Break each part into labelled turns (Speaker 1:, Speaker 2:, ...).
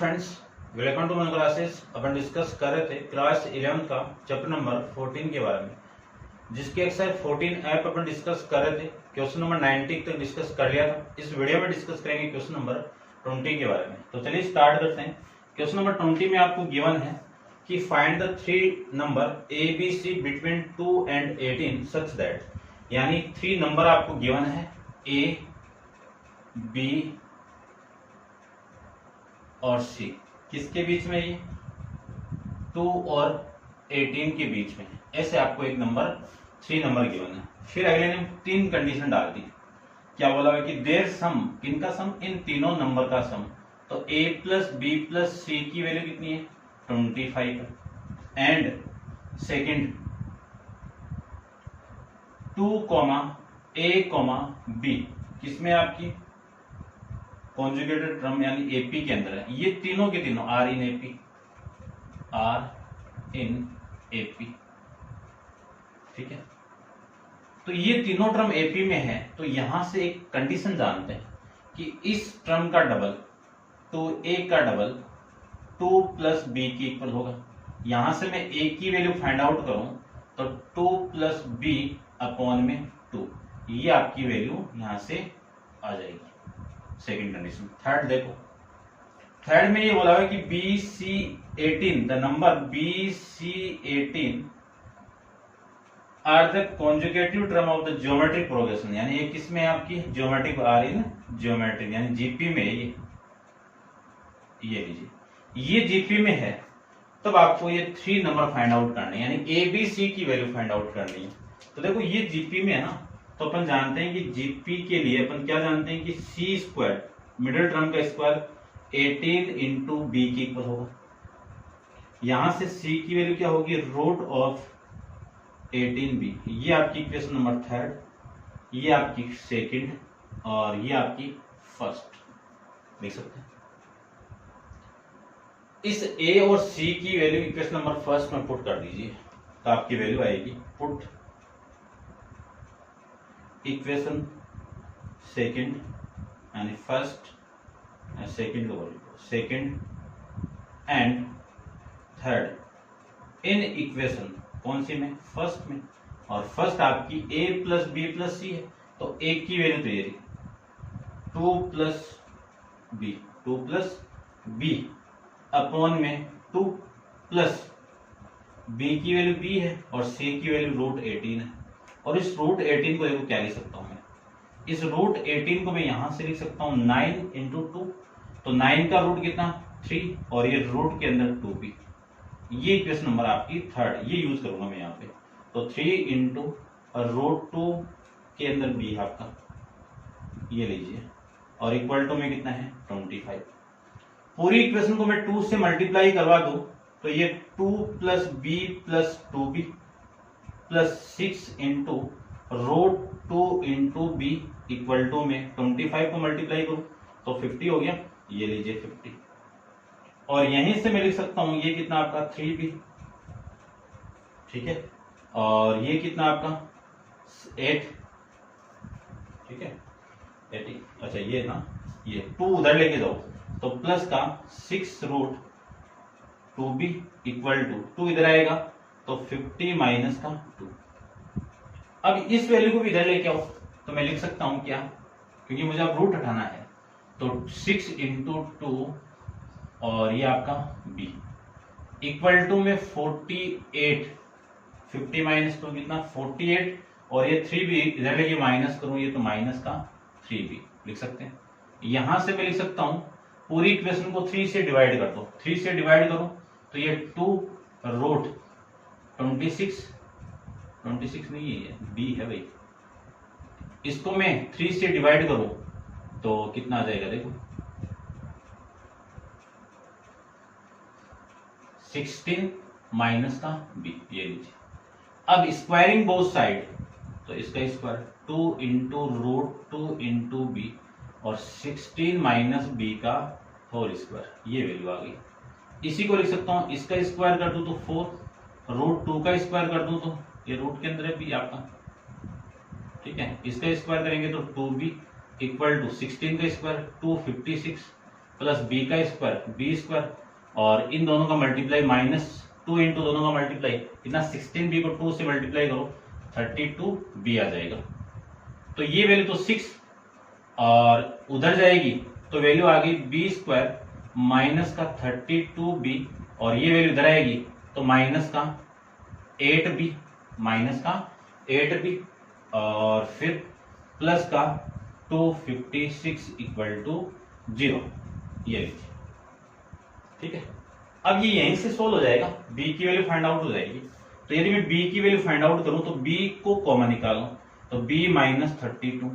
Speaker 1: Friends, welcome to my classes. अपन discuss कर रहे थे क्लास 11 का चैप्टर नंबर 14 के बारे में, जिसके एक्सरसाइज 14 ऐप अपन डिस्कस कर रहे थे। क्वेश्चन नंबर 90 तक डिस्कस कर लिया था। इस वीडियो में डिस्कस करेंगे क्वेश्चन नंबर 20 के बारे में। तो चलिए स्टार्ट करते हैं। क्वेश्चन नंबर 20 में आपको गिवन है कि find the three number ABC between 2 and 18 such that, यानी थ्री नंबर आपको गिवन है A, B और C, किसके बीच में? ये 2 और 18 के बीच में। ऐसे आपको एक नंबर 3 नंबर गिवन है। फिर अगले ने 3 कंडीशन डाल दी। क्या बोला है कि देयर सम, किनका सम? इन तीनों नंबर का सम। तो A plus B plus C की वैल्यू कितनी है? 25 है। एंड सेकेंड 2, A, B किसमें आपकी? कॉन्जुगेटेड टर्म यानी AP के अंदर है। ये तीनों के तीनों आर इन AP, ठीक है। तो ये तीनों टर्म AP में है। तो यहां से एक कंडीशन जानते हैं कि इस टर्म का डबल, तो A का डबल 2 प्लस B के इक्वल होगा। यहां से मैं A की वैल्यू फाइंड आउट करूं तो 2 प्लस B अपॉन में 2, ये आपकी वैल्यू यहां से आ जाएगी। Second condition. थर्ड देखो, थर्ड में ये बोला है कि BC18, the number BC18 are the conjugative term of the geometric progression, यानी ये किसमें आपकी? ज्योमेट्रिक, आर इन ज्योमेट्रिक यानी जीपी में। ये लीजिए, ये जीपी में है। तब आपको ये 3 नंबर फाइंड आउट करने, यानी ABC की वैल्यू फाइंड आउट करनी है। तो देखो ये जीपी में है ना, तो अपन जानते हैं कि जीपी के लिए अपन क्या जानते हैं कि C स्क्वायर, मिडिल टर्म का स्क्वायर 18 इंटू B के इक्वल होगा। यहां से C की वैल्यू क्या होगी? Root of 18B। ये आपकी इक्वेशन नंबर थर्ड, ये आपकी सेकंड और ये आपकी फर्स्ट, देख सकते हैं। इस A और C की वैल्यू इक्वेशन नंबर फर्स्ट में पुट कर दीजिए, तो आपकी वैल्यू आएगी पुट इक्वेशन सेकंड यानी फर्स्ट, सेकंड को बोलिए second and third in equation कौन सी में? फर्स्ट में। और फर्स्ट आपकी A plus B plus C है, तो A की वैल्यू तो ये रही 2 प्लस B अपॉन में 2 प्लस B की वैल्यू B है और C की वैल्यू रूट 18 है। और इस रूट 18 को देखो क्या लिख सकता हूं मैं? इस रूट 18 को मैं यहां से लिख सकता हूं 9 इंटू 2, तो 9 का रूट कितना? 3 और ये रूट के अंदर 2B। ये इक्वेशन नंबर आपकी थर्ड, ये यूज करूंगा मैं यहाँ पे। तो 3 इंटू रूट 2 के अंदर B आपका, ये लीजिए, और इक्वल टू में कितना है? 25। पूरी इक्वेशन को मैं 2 से मल्टीप्लाई करवा दूं तो ये 2 plus B plus 2B plus 6 into root 2 into B equal to में 25 को मल्टीप्लाई करूं तो 50 हो गया। ये लीजिए 50, और यहीं से मैं लिख सकता हूं ये कितना आपका 3B, ठीक है। और ये कितना आपका 8, ठीक है 80। अच्छा ये ना, ये 2 उधर लेके जाओ तो प्लस का 6 रूट 2B इक्वल टू 2 इधर आएगा तो 50 माइनस का 2। अब इस वैल्यू को भी इधर लेके आओ तो मैं लिख सकता हूं क्या, क्योंकि मुझे अब रूट हटाना है, तो 6 इंटू 2 और ये आपका B इक्वल टू में 48, 50 माइनस 2 कितना? 48, और ये 3B इधर लेके माइनस करूं ये तो माइनस का 3B लिख सकते हैं। यहां से मैं लिख सकता हूं पूरी इक्वेशन को 3 से डिवाइड कर दो, 3 से डिवाइड करो तो ये 2 रूट 26 नहीं है, B है भाई। इसको मैं 3 से डिवाइड करूं तो कितना आ जाएगा? देखो 16 माइनस का B, ये लीजिए। अब स्क्वायरिंग बोथ साइड, तो इसका square 2 into root 2 into B और 16 माइनस B का होल स्क्वायर, ये वैल्यू आ गई। इसी को लिख सकता हूं, इसका स्क्वायर कर दूं तो 4, रूट 2 का स्क्वायर कर दूं तो ये रूट के अंदर है B आपका, ठीक है। इसका स्क्वायर करेंगे तो 2B इक्वल टू 16 का स्क्वायर 256 प्लस बी का स्क्वायर बी स्क्वायर, और इन दोनों का मल्टीप्लाई -2 इंटू दोनों का मल्टीप्लाई कितना 16b को 2 से मल्टीप्लाई करो 32b आ जाएगा। तो ये वैल्यू तो 6 और उधर जाएगी तो वैल्यू आ गई बी स्क्वायर माइनस का 32b, और ये वैल्यू इधर आएगी तो माइनस का 8b और फिर प्लस का 256 इक्वल टू 0, ये लीजिए। ठीक है, अब ये यहीं से सोल्व हो जाएगा, b की वैल्यू फाइंड आउट हो जाएगी। तो यदि मैं b की वैल्यू फाइंड आउट करूं तो b को कॉमन निकालूं तो b -32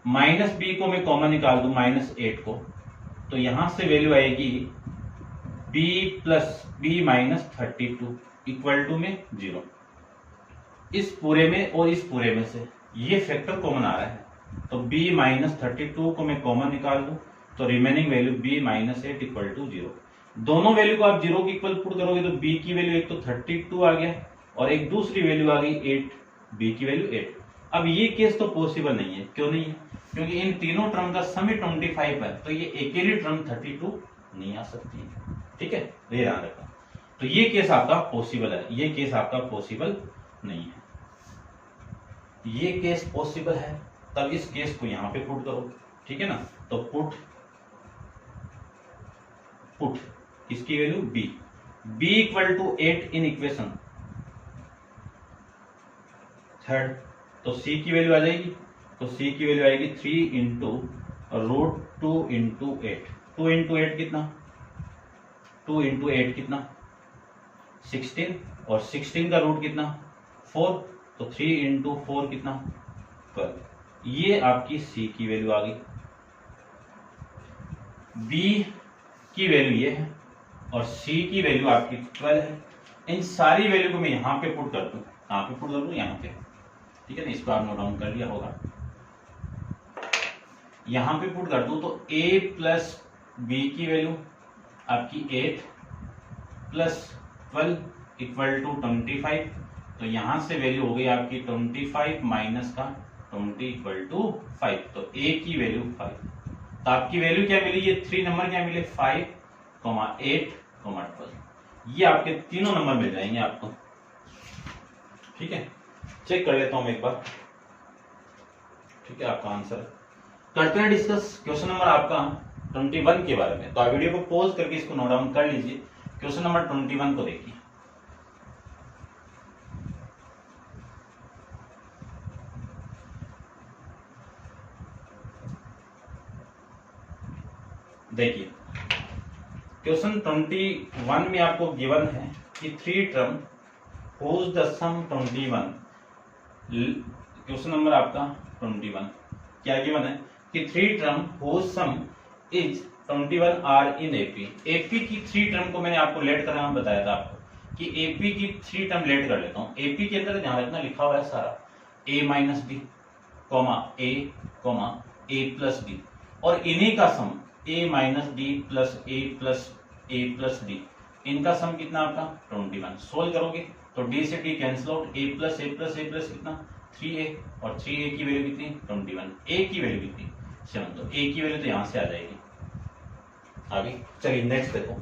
Speaker 1: माइनस b को मैं कॉमन निकाल दूं -8 को, तो यहां से वैल्यू आएगी b plus b -32 equal to में 0। इस पूरे में और इस पूरे में से ये फैक्टर कॉमन आ रहा है, तो b -32 को मैं कॉमन निकाल दूं तो remaining value b -8 equal to 0। दोनों वैल्यू को आप 0 के इक्वल पुट करोगे तो b की वैल्यू एक तो 32 आ गया और एक दूसरी वैल्यू आ गई 8, b की वैल्यू 8। अब ये केस तो पॉसिबल नहीं है, क्यों नहीं है? क्योंकि इन तीनों टर्म का सम ही 25 है, तो ये अकेली टर्म 32 नहीं आ सकती है। ठीक है, ये ध्यान रखना। तो ये केस आपका पॉसिबल है, ये केस आपका पॉसिबल नहीं है। ये केस पॉसिबल है, तब इस केस को यहां पे पुट करो। ठीक है ना, तो पुट इसकी value b equal to 8 in equation third, तो c की वैल्यू आ जाएगी, तो c की वैल्यू आएगी 3 इंटू √2 इंटू 8। 2 इंटू 8 कितना? 2 इंटू 8 कितना? 16, और 16 का रूट कितना? 4, तो 3 इंटू 4 कितना? 12। ये आपकी c की वैल्यू आ गई। b की वैल्यू ये है और c की वैल्यू आपकी 12 है। इन सारी वैल्यू को मैं यहां पे पुट कर दूं, कहां पे पुट कर दूं? यहां पे। ठीक है ना, इसको आप नोट डाउन कर लिया होगा। यहां पे पुट कर दूं तो a प्लस b की वैल्यू आपकी 8 प्लस 12 इक्वल टू 25, तो यहां से वैल्यू हो गई आपकी 25 माइनस का 20 इक्वल टू 5, तो a की वैल्यू 5। तो आपकी वैल्यू क्या मिली? ये 3 नंबर क्या मिले? 5, 8, 12। ये आपके तीनों नंबर मिल जाएंगे आपको। ठीक है, चेक कर लेता हूं एक बार। ठीक है, आपका आंसर करते हैं डिस्कस क्वेश्चन नंबर आपका 21 के बारे में। तो आप वीडियो को पॉज करके इसको नोट डाउन कर लीजिए। क्वेश्चन नंबर 21 को देखिए। देखिए, क्वेश्चन 21 में आपको गिवन है कि 3 term whose the sum 21। Question number आपका 21 क्या गिवन है कि 3 term whose sum is 21 are in AP. AP की 3 टर्म को मैंने आपको लेट करना बताया था आपको कि एपी की 3 टर्म लेट कर लेता हूं। एपी के अंदर ध्यान रखना लिखा हुआ है सारा a minus B a plus B, और इन्हीं का sum a minus D plus a plus D, इनका सम कितना आपका 21। सोल्व करोगे तो d से d cancel out, a plus कितना 3a, और 3a की वैल्यू कितनी 21, a की वैल्यू कितनी 7, तो a की वैल्यू तो यहां से आ जाएगी। आगे चलिए नेक्स्ट देखो।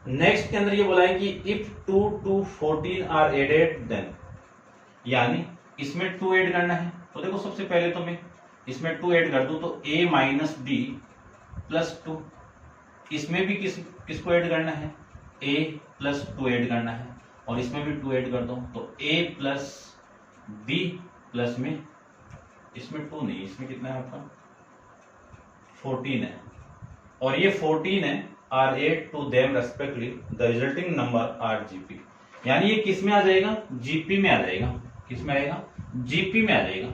Speaker 1: नेक्स्ट के अंदर ये बोला है कि if 2 to 14 are added then, यानी इसमें 2 ऐड करना है। तो देखो सबसे पहले तो मैं इसमें 2 ऐड कर दूं तो a माइनस डी प्लस 2, इसमें भी किसको ऐड करना है? a प्लस 2 ऐड करना है, और इसमें भी 2 ऐड कर दो तो a प्लस b प्लस में इसमें 2 नहीं, इसमें कितना है आपका 14 है, और ये 14 है are add to them respectively, the resulting number are GP. यानी ये किस में आ जाएगा? जीपी में आ जाएगा। किस में आएगा? जीपी में आ जाएगा।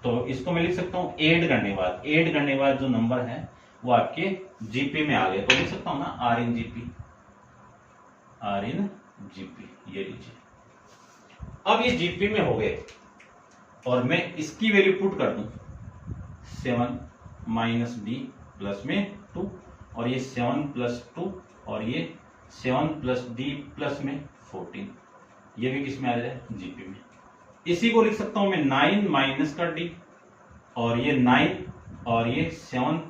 Speaker 1: तो इसको मैं लिख सकता हूं ऐड करने के बाद जो नंबर है वो आपके जीपी में आ गए, तो लिख सकता हूं ना आर इन जीपी, ये लीजिए। अब ये जीपी में हो गए और मैं इसकी वैल्यू पुट कर दूं 7 माइनस डी प्लस में 2, और ये 7 प्लस 2, और ये 7 प्लस डी प्लस में 14, ये भी किस में आ जाए? जीपी में। इसी को लिख सकता हूं मैं 9 माइनस का डी, और ये 9 और ये 7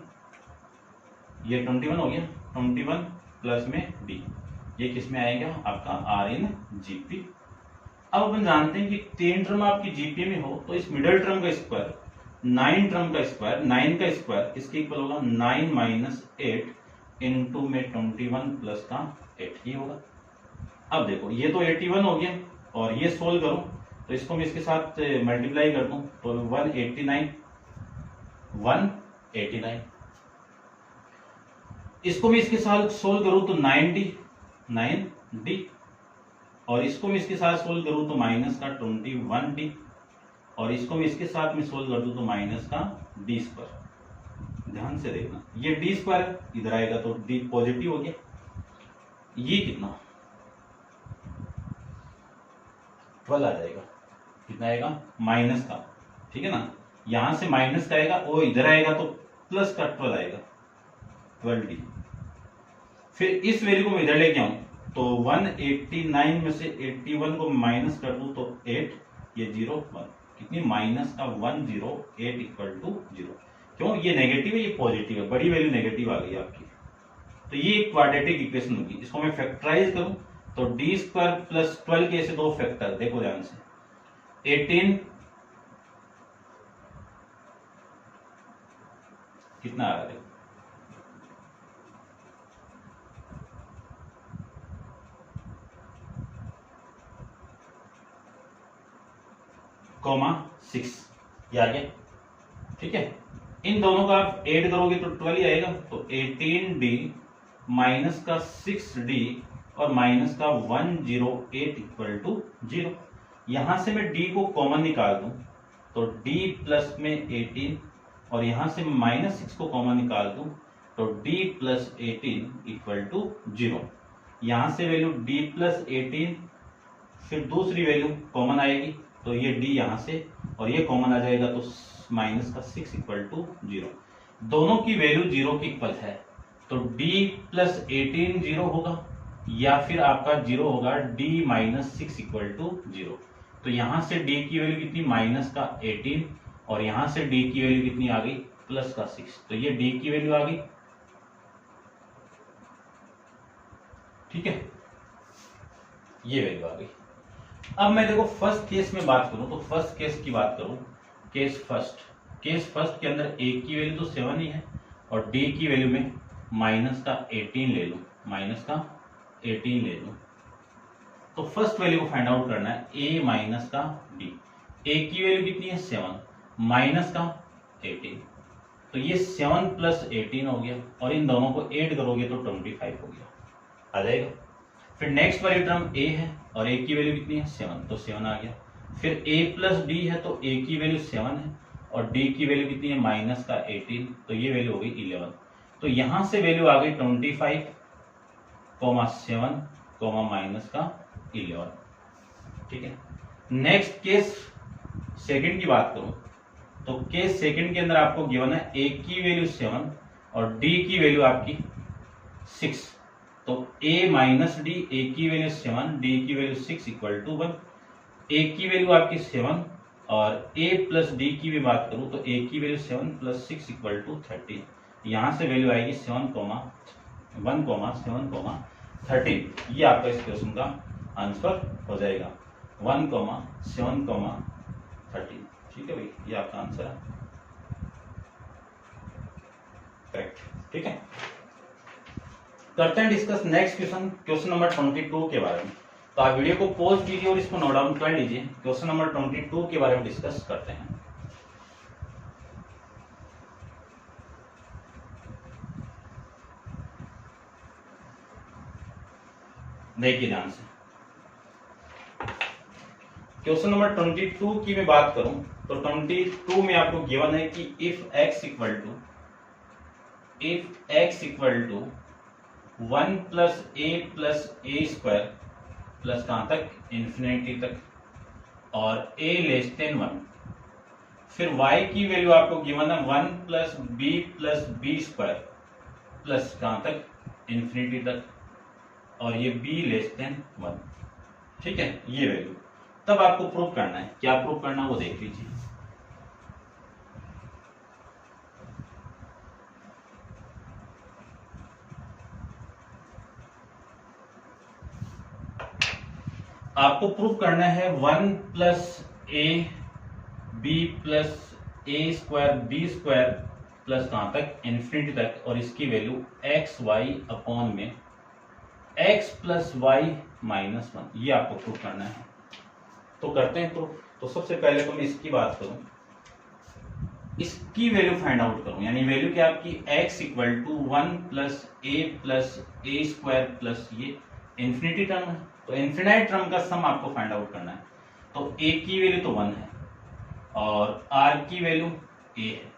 Speaker 1: ये 21 हो गया, 21 प्लस में डी, ये किस में आएगा आपका आर इन जीपी। अब अपन जानते हैं कि 3 टर्म आपकी जीपी में हो तो इस मिडिल टर्म का स्क्वायर 9 टर्म का स्क्वायर, 9 का स्क्वायर इसके इक्वल होगा 9 माइनस 8 इंटू में 21 प्लस का 8, ये होगा। अब देखो ये तो 81 हो गया और ये सोल्व करो तो इसको मैं इसके साथ मल्टीप्लाई कर दूं तो 189, इसको मैं इसके साथ सोल्व करूं तो 9d, और इसको मैं इसके साथ सोल्व करूं तो माइनस का 21d, और इसको मैं इसके साथ में सोल्व कर दूं तो माइनस का d स्क्वायर। ध्यान से देखना, ये d स्क्वायर इधर आएगा तो d पॉजिटिव हो गया, ये कितना 12 आ जाएगा, कितना आएगा माइनस का, ठीक है ना, यहां से माइनस का आएगा और इधर आएगा तो प्लस का 12 आएगा, 12d। फिर इस वैल्यू को मैं इधर लेके आऊं तो 189 में से 81 को माइनस कर दूं तो 8, ये 0 1, कितनी माइनस का 108 इक्वल टू 0। क्यों, ये नेगेटिव है ये पॉजिटिव है, बड़ी वैल्यू नेगेटिव आ गई आपकी, तो ये एक क्वाड्रेटिक इक्वेशन होगी। इसको मैं फैक्टराइज करूं तो डी स्क्वायर प्लस 12 के ऐसे दो फैक्टर, देखो ध्यान से 18 कितना आ रहा है कॉमा 6, ये आ गया, ठीक है। इन दोनों का आप ऐड करोगे तो 12 ही आएगा, तो 18d माइनस का 6d और माइनस का 108 इक्वल टू 0। यहां से मैं d को कॉमन निकाल दूं तो d प्लस में 18 और यहां से माइनस 6 को कॉमन निकाल दूं तो d प्लस 18 इक्वल टू 0। यहां से वैल्यू d प्लस 18, फिर दूसरी वैल्यू कॉमन आएगी तो ये d यहां से और ये कॉमन आ जाएगा तो माइनस का 6 इक्वल टू 0। दोनों की वैल्यू 0 की इक्वल है तो d प्लस 18 0 होगा या फिर आपका 0 होगा d माइनस 6 इक्वल टू 0। तो यहां से d की वैल्यू कितनी माइनस का 18 और यहां से d की वैल्यू कितनी आ गई प्लस का 6, तो ये d की वैल्यू आ गई, ठीक है, ये वैल्यू आ गई। अब मैं देखो फर्स्ट केस में बात करूं तो फर्स्ट केस की बात करूं, केस फर्स्ट के अंदर a की वैल्यू तो 7 ही है और d की वैल्यू में माइनस का 18 ले लूं, माइनस का 18 ले लूं। तो फर्स्ट वैल्यू को फाइंड आउट करना है a माइनस का d। a की वैल्यू कितनी है 7 माइनस का 18, तो ये 7 प्लस 18 हो गया और इन दोनों को ऐड करोगे तो 25 हो गया, आ जाएगा। फिर नेक्स्ट वाली टर्म a है और a की वैल्यू कितनी है 7, तो 7 आ गया। फिर a प्लस d है तो a की वैल्यू 7 है और d की वैल्यू कितनी है माइनस का 18, तो ये वैल्यू हो गई 11। तो यहां से वैल्यू आ गई 25, 7, माइनस का 11, ठीक है। नेक्स्ट केस सेकंड की बात करूं तो केस सेकंड के अंदर आपको गिवन है a की वैल्यू 7 और d की वैल्यू आपकी 6, तो a माइनस डी, a की वैल्यू 7, d की वैल्यू 6 इक्वल टू 1। a की वैल्यू आपकी 7 और a प्लस d की भी बात करूं तो a की वैल्यू 7 प्लस 6 इक्वल टू 13। यहां से वैल्यू आएगी 7, 1, 7, 13। ये आपका इस क्वेश्चन का आंसर हो जाएगा 1, 7, 13, ठीक है भाई, ये आपका आंसर है करेक्ट, ठीक है। करते हैं डिस्कस नेक्स्ट क्वेश्चन नंबर 22 के बारे में। तो आप वीडियो को पॉज कीजिए और इसको नोट डाउन कर लीजिए। क्वेश्चन नंबर 22 के बारे में डिस्कस करते हैं। देखिए ध्यान से, क्वेश्चन नंबर 22 की मैं बात करूं तो 22 में आपको गिवन है कि if x equal to 1 plus a square plus कहां तक इंफिनिटी तक और a लेस देन 1, फिर y की वैल्यू आपको गिवन है 1 प्लस बी स्क्वायर प्लस कहां तक इंफिनिटी तक और ये b लेस देन 1, ठीक है, ये वैल्यू। तब आपको प्रूव करना है, क्या प्रूव करना है वो देख लीजिए। आपको प्रूव करना है 1 plus a b plus a square b square plus कहां तक, इन्फिनिटी तक, और इसकी वैल्यू एक्स वाई अपॉन में एक्स प्लस वाई माइनस 1, ये आपको प्रूव करना है। तो करते हैं प्रूफ। तो सबसे पहले तो मैं इसकी बात करूं, इसकी वैल्यू फाइंड आउट करूं, यानी वैल्यू क्या आपकी x equal to 1 plus a square plus ये इन्फिनिटी टर्म है, तो इन्फिनाइट टर्म का सम आपको फाइंड आउट करना है। तो a की वैल्यू तो 1 है और r की वैल्यू a है,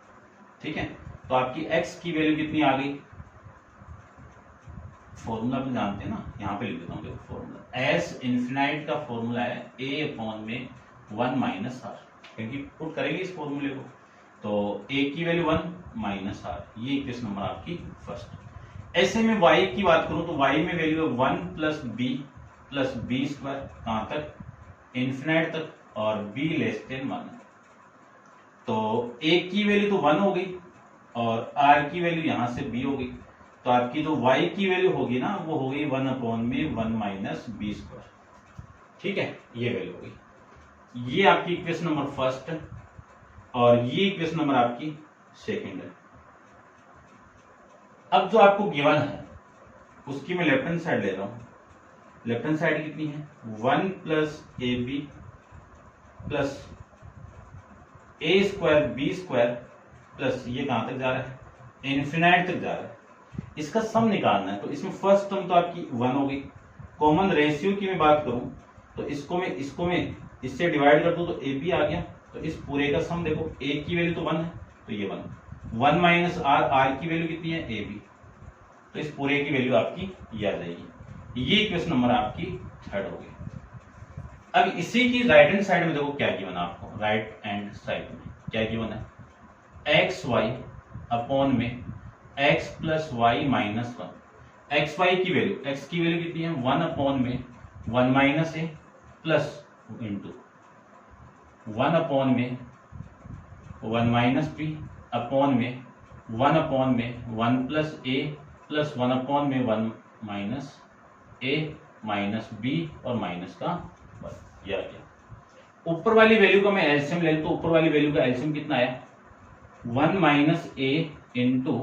Speaker 1: ठीक है। तो आपकी x की वैल्यू कितनी आ गई, फॉर्मूला आप जानते हैं ना, यहाँ पे लिख देता हूँ, देखो फॉर्मूला एस इन्फिनाइट का फॉर्मूला है a अपॉन में 1 माइनस आर, क्योंकि पुट करेंगे इस फॉर्मूले को। तो a की वैल्यू 1 माइनस आर, ये इक्वेशन नंबर आपकी फर्स्ट। ऐसे में y की बात करूं तो y में वैल्यू है 1 प्लस बी स्क्वायर, कहां तक, इन्फिनाइट तक, और b लेस देन 1। तो a की वैल्यू तो 1 हो गई और r की वैल्यू यहां से b हो गई, तो आपकी जो y की वैल्यू होगी ना वो हो गई 1 अपॉन में 1 माइनस बी स्क्वायर, ठीक है, ये वैल्यू होगी। ये आपकी इक्वेशन नंबर फर्स्ट और ये इक्वेशन नंबर आपकी सेकंड है। अब जो आपको गिवन है उसकी मैं लेफ्ट हैंड साइड ले रहा हूं। लेफ्ट हैंड साइड कितनी है, 1 plus a b plus a square b square plus ये कहां तक जा रहा है, इन्फिनाइट तक जा रहा है। इसका सम निकालना है, तो इसमें फर्स्ट टर्म तो आपकी 1 हो गई। कॉमन रेशियो की मैं बात करूं तो इसको मैं इससे डिवाइड कर दूं तो ए बी आ गया। तो इस पूरे का सम देखो, a की वैल्यू तो 1 है तो ये 1 माइनस आर की वैल्यू कितनी है, ए बी, तो इस पूरे की वैल्यू आपकी ये आ जाएगी। ये इक्वेशन नंबर आपकी थर्ड हो गई। अब इसी की राइट हैंड साइड में देखो क्या गिवन है आपको, राइट हैंड साइड में क्या गिवन है, एक्स वाई अपॉन में x plus y minus 1। X y की वैल्यू, एक्स की वैल्यू कितनी है, 1 अपॉन में 1 minus a plus into 1 upon में 1 माइनस बी अपॉन में 1 अपॉन में 1 प्लस ए प्लस 1 अपॉन में 1 माइनस ए माइनस बी और माइनस का 1, यह आ गया। ऊपर वाली वैल्यू का मैं एलसीएम ले लूं तो ऊपर वाली वैल्यू का एलसीएम कितना आया, 1 माइनस ए इंटू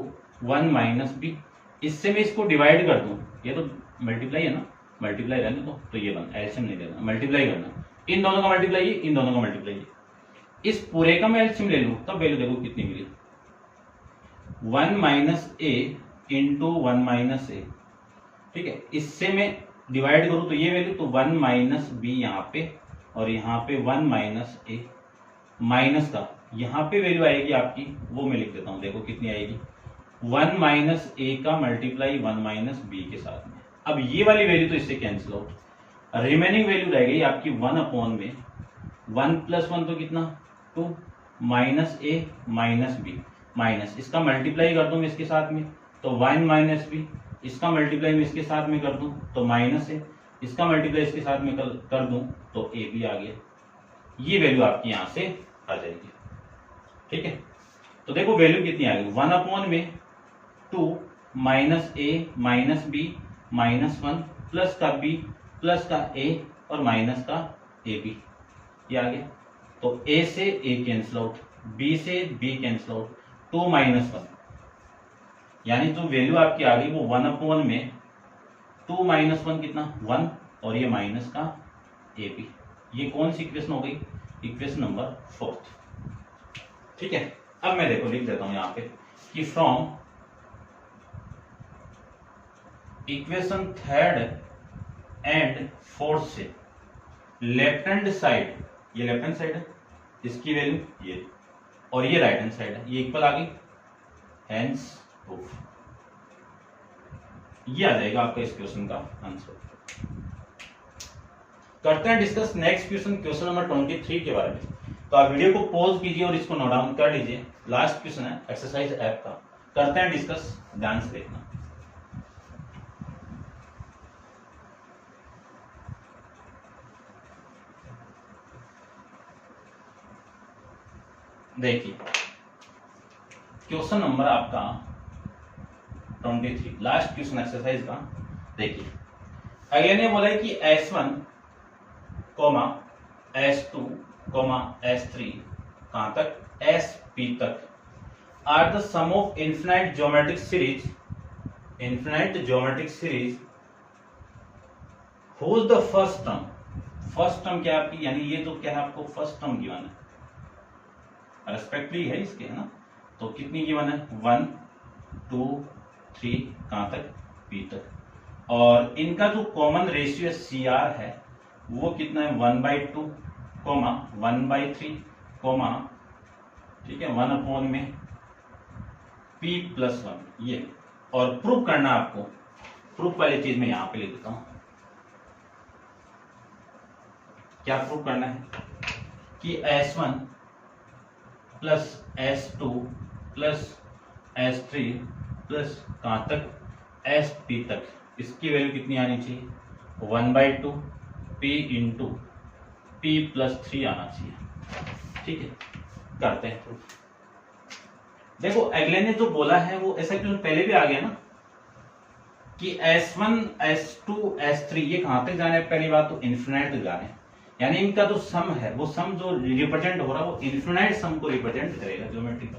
Speaker 1: 1 माइनस बी। इससे मैं इसको डिवाइड कर दूं, ये तो मल्टीप्लाई है ना, मल्टीप्लाई रहने तो ये बन, एलसीएम नहीं लेना, मल्टीप्लाई करना, इन दोनों का मल्टीप्लाई, इन दोनों का मल्टीप्लाई। इस पूरे का मैं एलसीएम ले लूं तब वैल्यू देखो कितनी मिली, 1 माइनस ए इंटू 1 माइनस ए, ठीक है। इससे मैं डिवाइड करूं तो ये वैल्यू, तो 1 माइनस बी यहाँ पे और यहाँ पे 1 माइनस ए माइनस का यहाँ पे वैल्यू आएगी आपकी, वो मैं लिख देता हूं, देखो कितनी आएगी, 1 माइनस ए का मल्टीप्लाई 1 माइनस बी के साथ में। अब ये वाली वैल्यू तो इससे कैंसिल आउट, रिमेनिंग वैल्यू रह गई आपकी 1 अपॉन में 1 प्लस 1 तो कितना 2 माइनस ए माइनस बी, माइनस इसका मल्टीप्लाई कर दूं इसके साथ में तो 1 माइनस बी, इसका मल्टीप्लाई मैं इसके साथ में कर दूं तो माइनस ए, इसका मल्टीप्लाई इसके साथ में कर दूं तो ए बी आ गया। ये वैल्यू आपकी यहां से आ जाएगी, ठीक है। तो देखो वैल्यू कितनी आ गई, 1 अपॉन में 2 माइनस ए माइनस बी माइनस 1 प्लस का बी प्लस का ए और माइनस का ए बी, ये आ गया। तो ए से ए कैंसिल आउट, बी से बी कैंसिल आउट, 2 माइनस 1, यानी जो वैल्यू आपकी आ गई वो 1 अपॉन में 2 माइनस 1 कितना 1 और ये माइनस का ए बी। ये कौन सी इक्वेशन हो गई, इक्वेशन नंबर 4, ठीक है। अब मैं देखो लिख देता हूं यहां पे कि from equation 3rd and 4th से लेफ्ट हैंड साइड, ये लेफ्ट हैंड साइड है, इसकी वैल्यू ये और ये राइट हैंड साइड है, ये इक्वल आ गई, हेंस प्रूफ। ये आ जाएगा आपका इस क्वेश्चन का आंसर। करते हैं discuss next question, question number 23 के बारे में। तो आप वीडियो को पॉज कीजिए और इसको नोट डाउन कर लीजिए, लास्ट क्वेश्चन है एक्सरसाइज ऐप का। करते हैं डिस्कस, ध्यान से देखना। देखिए क्वेश्चन नंबर आपका 23, लास्ट क्वेश्चन एक्सरसाइज का। देखिए अगले ने बोला है कि S1 comma S2 comma S3 कहां तक, SP तक are the sum of infinite geometric series whose the first term क्या आपकी, यानी ये तो क्या है आपको फर्स्ट टर्म गिवन है, रेस्पेक्टिवली है इसके, है ना। तो कितनी गिवन है, 1 2 3 कहां तक, P तक। और इनका जो कॉमन रेशियो CR है वो कितना है, 1/2 कॉमा 1/3 कॉमा, ठीक है, 1 में P+1 ये। और प्रूफ करना आपको, प्रूफ वाली चीज मैं यहां पे लिख देता हूं। क्या प्रूफ करना है कि S1 plus S2 plus S3 plus कहां तक, SP तक, इसकी वैल्यू कितनी आनी चाहिए, 1/2 P इंटू P+3 आना चाहिए। ठीक है, करते हैं प्रूफ। देखो अगले ने जो बोला है वो ऐसा क्यों, पहले भी आ गया ना कि S1 S2 S3 ये कहां तक जाना है, पहली बात तो इन्फिनाइट तक जाना है, यानी इनका जो सम है वो सम जो रिप्रेजेंट हो रहा है वो इन्फिनाइट सम को रिप्रेजेंट करेगा ज्योमेट्री का।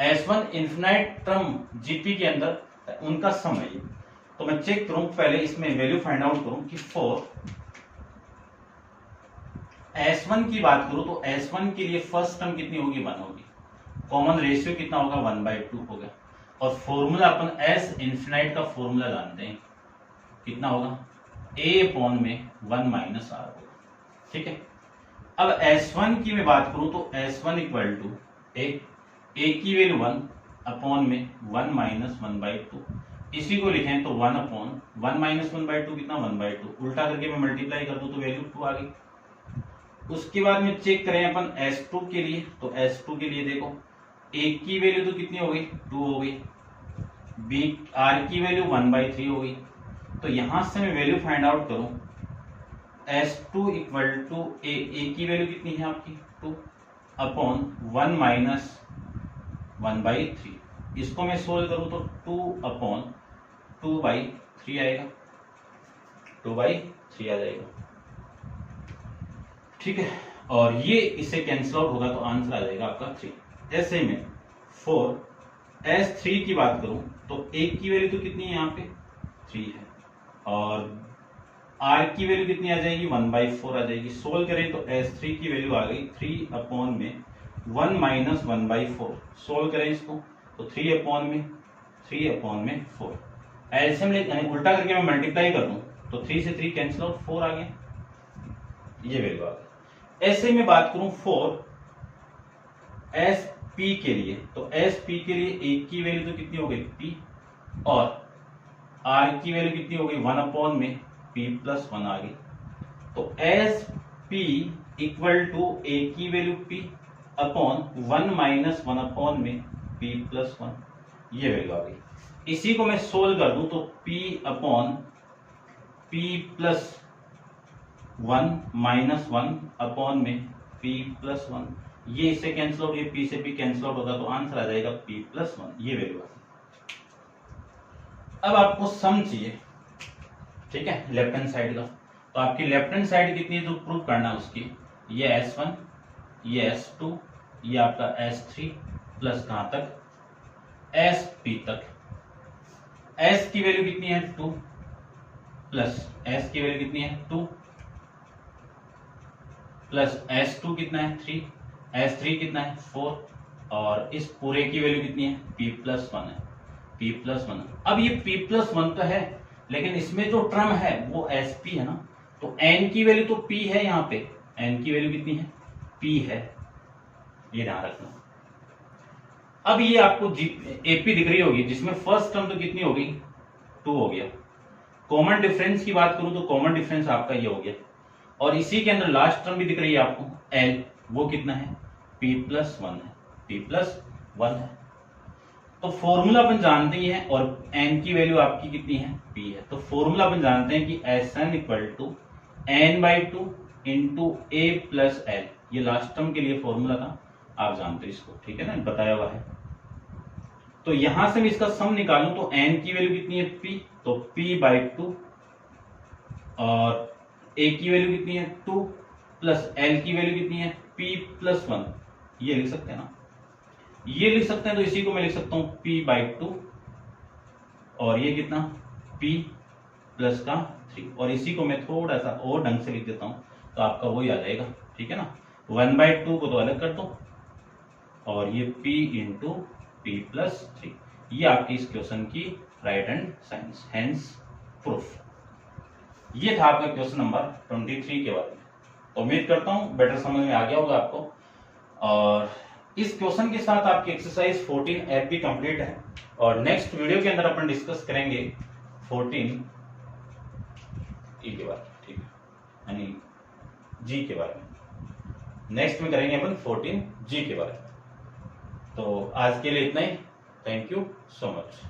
Speaker 1: S1 इन्फिनाइट टर्म जीपी के अंदर उनका सम है ये। तो मैं चेक करूं पहले, इसमें वैल्यू फाइंड आउट करूं कि फॉर S1 की बात करूं तो S1 के लिए फर्स्ट टर्म कितनी होगी, 1 होगी, कॉमन रेशियो कितना होगा, 1/2 होगा। और फॉर्मूला अपन S इन्फिनाइट का फॉर्मूला जानते हैं, कितना होगा, A/1 R होगा। ठीक है, अब S1 की मैं बात करूं तो S1 इक्वल टू A की वैल्यू 1/1 1/2, इसी को लिखें तो 1/1 1/2 कितना, 1/2, उल्टा करके मैं मल्टीप्लाई कर दूं तो वैल्यू 2 आ गई। उसके बाद में चेक करें अपन S2 के लिए, तो S2 के लिए देखो A की वैल्यू तो कितनी हो गई, 2 हो गई, B R की वैल्यू 1/3 हो गई। तो यहां से मैं वैल्यू फाइंड आउट करूं, S2 इक्वल टू A की वैल्यू कितनी है आपकी, 2/1 माइनस 1/3, इसको मैं सोल्व करूं तो 2/2/3 आएगा, 2/3 आ जाएगा। ठीक है, और ये इससे कैंसिल आउट होगा तो आंसर आ जाएगा आपका 3। ऐसे में फॉर S3 की बात करूं तो A की वैल्यू तो कितनी है, यहाँ पे 3 है, और R की वैल्यू कितनी आ जाएगी, 1/4 आ जाएगी। सोल्व करें तो S3 की वैल्यू आ गई 3/1 माइनस 1/4, सोल्व करें इसको तो 3/4। एलसीएम यानी उल्टा करके मैं मल्टीप्लाई कर दूं तो 3 से 3 कैंसिल आउट, 4 आ गया, ये वैल्यू आ गई। ऐसे में बात करूं फॉर SP के लिए, तो SP के लिए A की वैल्यू तो कितनी हो गई, P, और R की वैल्यू कितनी हो गई, 1/में P+1 आ गई। तो SP इक्वल टू A की वैल्यू P/1 माइनस 1/में P+1, ये वैल्यू आ गई। इसी को मैं सोल्व कर दूं तो P/P+1 माइनस 1/में P+1, ये इससे कैंसिल आउट, ये P से P कैंसिल आउट होगा तो आंसर आ जाएगा P+1, ये वैल्यू आ गई। अब आपको सम चाहिए, ठीक है, लेफ्ट हैंड साइड का। तो आपकी लेफ्ट हैंड साइड कितनी है जो प्रूव करना है उसकी, ये S1, ये S2, ये आपका S3 प्लस कहां तक, SP तक। S की वैल्यू कितनी है, 2, प्लस S की वैल्यू कितनी है, 2, प्लस S2 कितना है, 3, S3 कितना है, 4, और इस पूरे की वैल्यू कितनी है, P+1 है, P+1। अब ये P+1 तो है, लेकिन इसमें जो टर्म है वो SP है ना, तो N की वैल्यू तो P है, यहाँ पे N की वैल्यू कितनी है, P है, ये ध्यान रखना। अब ये आपको AP दिख रही होगी, जिसमें फर्स्ट टर्म तो कितनी हो गई, 2 हो गया। कॉमन डिफरेंस की बात करूं तो कॉमन डिफरेंस आपका ये हो गया, और इसी के अंदर लास्ट टर्म भी दिख रही है आपको L, वो कितना है, P+1 है, P+1 है। तो फॉर्मूला अपन जानते ही हैं, और N की वैल्यू आपकी कितनी है, P है। तो फॉर्मूला अपन जानते हैं कि SN equal to N/2 into A+L, ये लास्ट टर्म के लिए फॉर्मूला था, आप जानते हैं इसको, ठीक है ना, बताया हुआ है। तो यहां से मैं इसका सम निकालूं तो N की वैल्यू कितनी है, P, तो P/2, और ए की वैल्यू कितनी है 2 प्लस एल की वैल्यू कितनी है p प्लस 1, ये लिख सकते हैं ना, ये लिख सकते हैं। तो इसी को मैं लिख सकता हूं p/2 और ये कितना p प्लस का 3, और इसी को मैं थोड़ा सा और ढंग से लिख देता हूं तो आपका वही आ जाएगा, ठीक है ना। 1/2 को तो अलग कर दो और ये p इंटू पी प्लस 3, ये आपकी इस क्वेश्चन की right hand science, hence proof. ये था आपका क्वेश्चन नंबर 23 के बारे में। तो उम्मीद करता हूं बेटर समझ में आ गया होगा आपको। और इस क्वेश्चन के साथ आपकी एक्सरसाइज 14F भी कंप्लीट है, और नेक्स्ट वीडियो के अंदर अपन डिस्कस करेंगे 14E के बारे में, ठीक है, यानी जी के बारे में। नेक्स्ट में करेंगे अपन 14G के बारे में। तो आज के लिए इतना ही। Thank you so much.